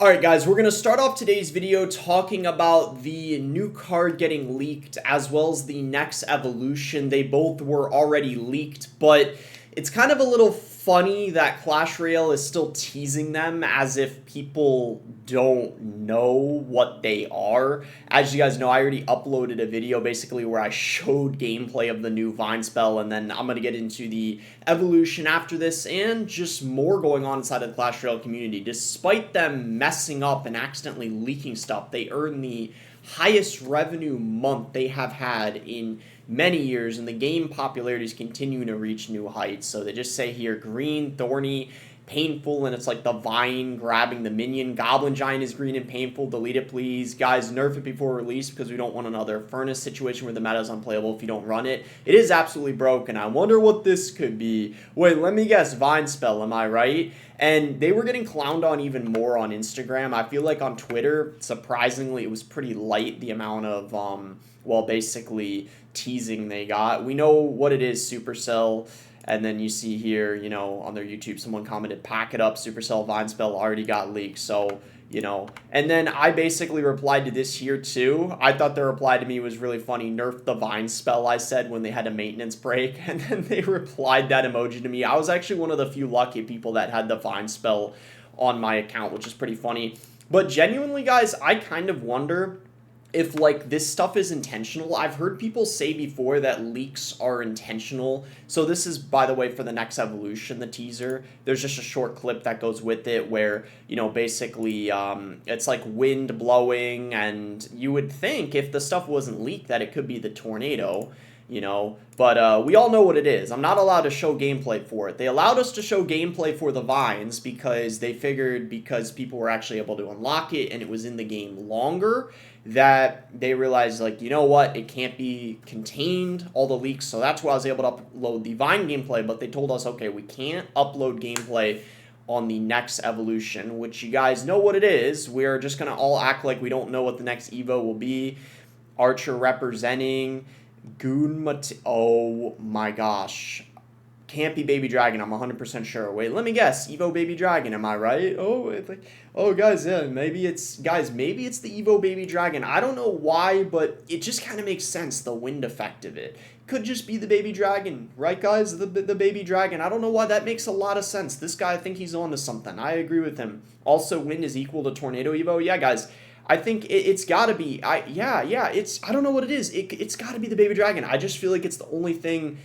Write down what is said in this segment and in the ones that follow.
Alright guys, we're going to start off today's video talking about the new card getting leaked as well as the next evolution. They both were already leaked, but it's kind of a little funny that Clash Royale is still teasing them as if people don't know what they are. As you guys know, I already uploaded a video basically where I showed gameplay of the new Vine spell, and then I'm going to get into the evolution after this and just more going on inside of the Clash Royale community. Despite them messing up and accidentally leaking stuff, they earn the highest revenue month they have had in many years, and the game popularity is continuing to reach new heights. So they just say here, green, thorny, painful, and it's like the vine grabbing the minion. Goblin Giant is green and painful. Delete it, please. Guys, nerf it before release because we don't want another furnace situation where the meta is unplayable if you don't run it. It is absolutely broken. I wonder what this could be. Wait, let me guess. Vine spell, am I right? And they were getting clowned on even more on Instagram. I feel like on Twitter, surprisingly, it was pretty light, the amount of, well, basically teasing they got. We know what it is, Supercell. And then you see here, you know, on their YouTube, someone commented, pack it up, Supercell Vine spell already got leaked. So, you know, and then I basically replied to this here too. I thought their reply to me was really funny. Nerf the Vine spell, I said, when they had a maintenance break. And then they replied that emoji to me. I was actually one of the few lucky people that had the Vine spell on my account, which is pretty funny. But genuinely, guys, I kind of wonder if, like, this stuff is intentional. I've heard people say before that leaks are intentional. So this is, by the way, for the next evolution, the teaser. There's just a short clip that goes with it where, you know, basically it's like wind blowing, and you would think if the stuff wasn't leaked that it could be the tornado, you know, but we all know what it is. I'm not allowed to show gameplay for it. They allowed us to show gameplay for the vines because they figured because people were actually able to unlock it and it was in the game longer, that they realized, like, you know what, it can't be contained, all the leaks, so that's why I was able to upload the Vine gameplay. But they told us, okay, we can't upload gameplay on the next evolution, which you guys know what it is. We're just going to all act like we don't know what the next Evo will be. Archer representing oh my gosh. Can't be Baby Dragon, I'm 100% sure. Wait, let me guess. Evo Baby Dragon, am I right? Oh, it's like, oh, guys, yeah, maybe it's the Evo Baby Dragon. I don't know why, but it just kind of makes sense, the wind effect of it. Could just be the Baby Dragon, right, guys? The Baby Dragon. I don't know why, that makes a lot of sense. This guy, I think he's on to something. I agree with him. Also, wind is equal to Tornado Evo. Yeah, guys, I think it's got to be. I don't know what it is. It's got to be the Baby Dragon. I just feel like it's the only thing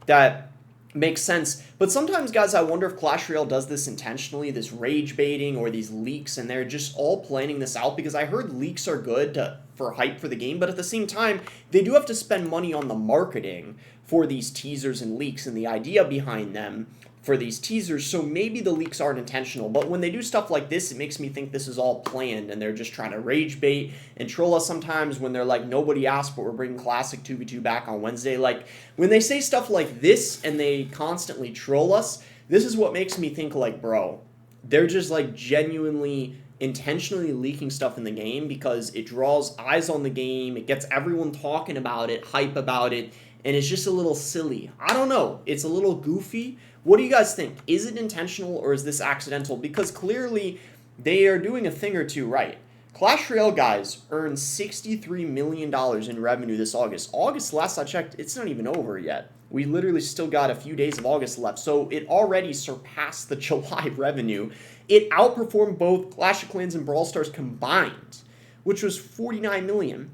that makes sense. But sometimes, guys, I wonder if Clash Royale does this intentionally, this rage baiting or these leaks, and they're just all planning this out, because I heard leaks are good for hype for the game, but at the same time, they do have to spend money on the marketing for these teasers and leaks and the idea behind them for these teasers, so maybe the leaks aren't intentional. But when they do stuff like this, it makes me think this is all planned, and they're just trying to rage bait and troll us sometimes when they're like, nobody asked, but we're bringing Classic 2v2 back on Wednesday. Like, when they say stuff like this and they constantly troll us, this is what makes me think, like, bro, they're just, like, genuinely intentionally leaking stuff in the game because it draws eyes on the game, it gets everyone talking about it, hype about it, and it's just a little silly. I don't know. It's a little goofy. What do you guys think? Is it intentional or is this accidental? Because clearly they are doing a thing or two right. Clash Royale, guys, earned $63 million in revenue this August. August, last I checked, it's not even over yet. We literally still got a few days of August left, so it already surpassed the July revenue. It outperformed both Clash of Clans and Brawl Stars combined, which was $49 million.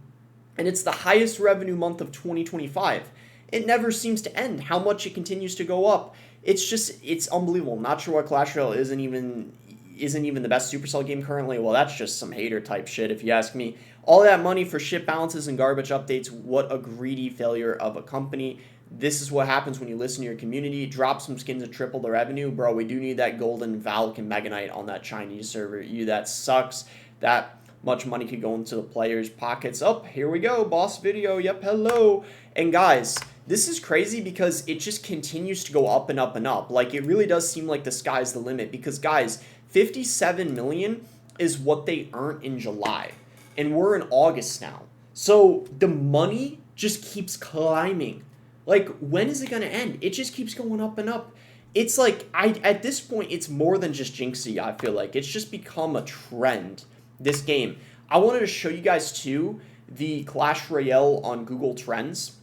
And it's the highest revenue month of 2025. It never seems to end. How much it continues to go up. It's unbelievable. I'm not sure why Clash Royale isn't even the best Supercell game currently. Well, that's just some hater type shit if you ask me. All that money for ship balances and garbage updates, what a greedy failure of a company. This is what happens when you listen to your community. Drop some skins to triple the revenue. Bro, we do need that golden Valk and Mega Knight on that Chinese server. That sucks. That much money could go into the players' pockets. Oh, here we go. Boss video. Yep, hello. And guys, this is crazy because it just continues to go up and up and up. Like, it really does seem like the sky's the limit because, guys, 57 million is what they earned in July. And we're in August now. So the money just keeps climbing. Like, when is it going to end? It just keeps going up and up. it's like I at this point it's more than just Jinxie, I feel like. It's just become a trend, this game. I wanted to show you guys too the Clash Royale on Google Trends.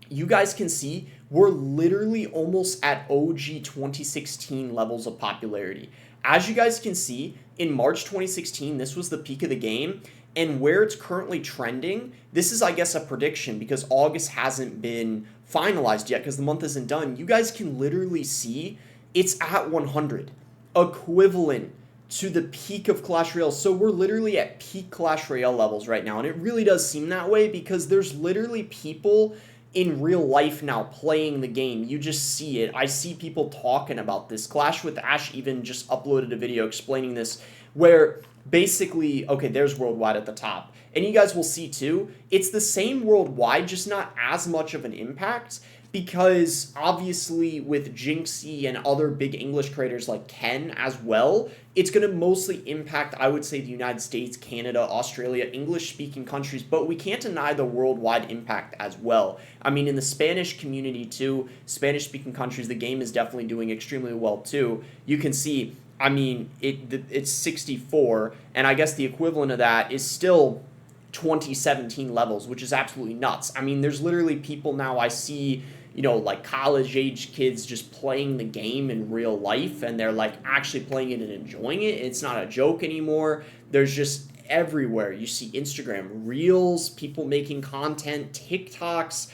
You guys can see we're literally almost at OG 2016 levels of popularity. As you guys can see, in March 2016, this was the peak of the game, and where it's currently trending, this is, I guess, a prediction because August hasn't been finalized yet because the month isn't done. You guys can literally see it's at 100, equivalent to the peak of Clash Royale. So we're literally at peak Clash Royale levels right now, and it really does seem that way because there's literally people in real life now playing the game. You just see it. I see people talking about this. Clash with Ash even just uploaded a video explaining this where basically, okay, there's worldwide at the top. And you guys will see too, it's the same worldwide, just not as much of an impact because obviously with Jinxie and other big English creators like Ken as well, it's going to mostly impact, I would say, the United States, Canada, Australia, English-speaking countries, but we can't deny the worldwide impact as well. I mean, in the Spanish community too, Spanish-speaking countries, the game is definitely doing extremely well too. You can see, I mean, it's 64, and I guess the equivalent of that is still 2017 levels, which is absolutely nuts. I mean, there's literally people now I see, like college age kids just playing the game in real life, and they're like actually playing it and enjoying it. It's not a joke anymore. There's just everywhere. You see Instagram Reels, people making content, TikToks,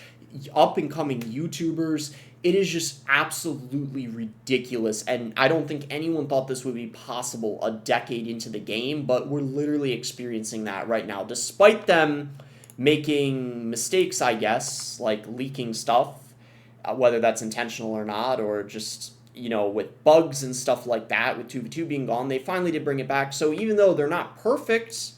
up and coming YouTubers. It is just absolutely ridiculous, and I don't think anyone thought this would be possible a decade into the game, but we're literally experiencing that right now, despite them making mistakes, I guess, like leaking stuff, whether that's intentional or not, or just, with bugs and stuff like that, with 2v2 being gone, they finally did bring it back. So even though they're not perfect,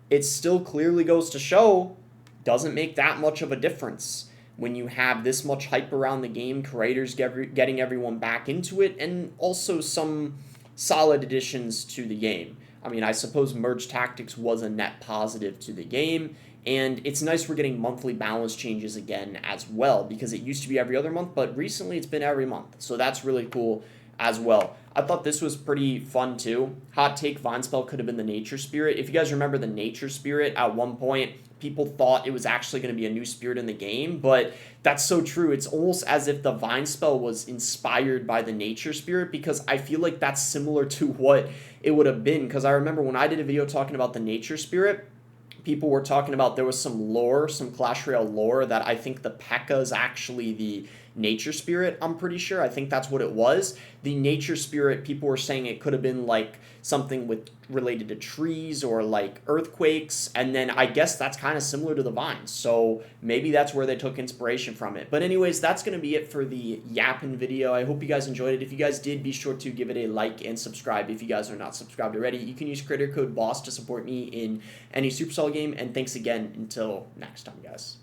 it still clearly goes to show, doesn't make that much of a difference when you have this much hype around the game, creators getting everyone back into it, and also some solid additions to the game. I mean, I suppose Merge Tactics was a net positive to the game, and it's nice we're getting monthly balance changes again as well, because it used to be every other month, but recently it's been every month, so that's really cool as well. I thought this was pretty fun too. Hot take, Vine Spell could have been the Nature Spirit. If you guys remember the Nature Spirit, at one point, people thought it was actually going to be a new spirit in the game, but that's so true. It's almost as if the Vine Spell was inspired by the Nature Spirit, because I feel like that's similar to what it would have been, because I remember when I did a video talking about the Nature Spirit, people were talking about there was some lore, some Clash Royale lore, that I think the P.E.K.K.A is actually the Nature Spirit, I'm pretty sure. I think that's what it was. The Nature Spirit, people were saying it could have been like something related to trees or like earthquakes, and then I guess that's kind of similar to the vines, so maybe that's where they took inspiration from it. But anyways, that's going to be it for the yapping video. I hope you guys enjoyed it. If you guys did, be sure to give it a like and subscribe if you guys are not subscribed already. You can use creator code BOSS to support me in any Supercell game, and thanks again until next time, guys.